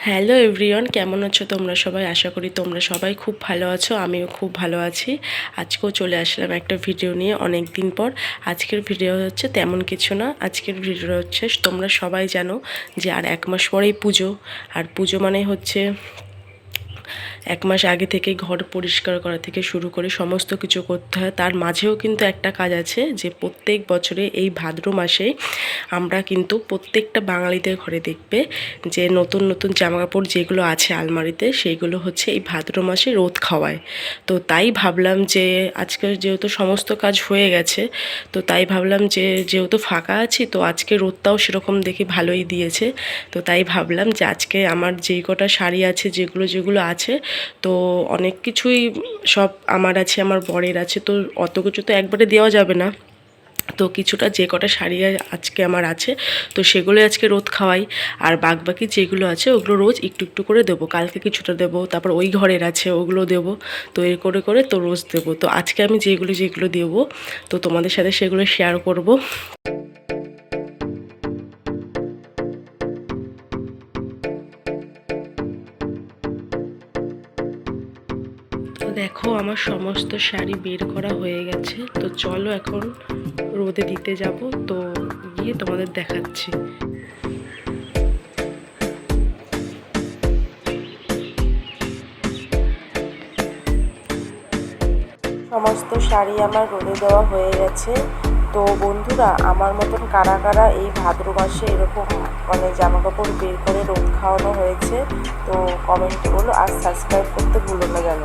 Hello everyone, কেমন আছো তোমরা সবাই? আশা করি তোমরা সবাই খুব ভালো আছো। আমিও খুব ভালো আছি। আজকেও চলে আসলাম একটা ভিডিও নিয়ে অনেক দিন পর। আজকের ভিডিও হচ্ছে তেমন কিছু না। আজকের ভিডিও হচ্ছে, তোমরা সবাই জানো যে আর 1 মাস পরেই পুজো। আর পুজো মানে হচ্ছে 1 মাস আগে থেকে ঘর পরিষ্কার করা থেকে শুরু করে সমস্ত কিছু করতে হয়। তার মাঝেও কিন্তু একটা কাজ আছে, যে প্রত্যেক বছরে এই ভাদ্র মাসে আমরা কিন্তু প্রত্যেকটা বাঙালিদের ঘরে দেখবে যে নতুন নতুন জামাকাপড় যেগুলো আছে আলমারিতে, সেইগুলো হচ্ছে এই ভাদ্র মাসে রোদ খাওয়ায়। তো তাই ভাবলাম যে আজকে যেহেতু সমস্ত কাজ হয়ে গেছে, তো তাই ভাবলাম যে যেহেতু ফাঁকা আছি, তো আজকে রোদটাও সেরকম দেখি ভালোই দিয়েছে। তো তাই ভাবলাম যে আজকে আমার যেই কটা শাড়ি আছে, যেগুলো যেগুলো আছে, তো অনেক কিছুই সব আমার আছে, আমার বরের আছে, তো অত কিছু তো একবারে দেওয়া যাবে না। তো কিছুটা যে কটা শাড়ি আজকে আমার আছে, তো সেগুলো আজকে রোদ খাওয়াই। আর বাকি যেগুলো আছে ওগুলো রোজ একটু একটু করে দেবো। কালকে কিছুটা দেবো, তারপর ওই ঘরের আছে ওগুলো দেবো। তো এর করে করে তো রোজ দেবো। তো আজকে আমি যেগুলো যেগুলো দেবো, তো তোমাদের সাথে সেগুলো শেয়ার করব। তো দেখো, আমার সমস্ত শাড়ি বের করা হয়ে গেছে। তো চলো এখন রোদে দিতে যাব। তো গিয়ে তোমাদের দেখাচ্ছি। সমস্ত শাড়ি আমার রোদে দেওয়া হয়ে গেছে। তো বন্ধুরা, আমার মতন কারা কারা এই ভাদ্র মাসে এরকম মানে জামাকাপড় বের করে রোদ খাওয়ানো হয়েছে, তো কমেন্টে বলো। আর সাবস্ক্রাইব করতে ভুলো না যেন।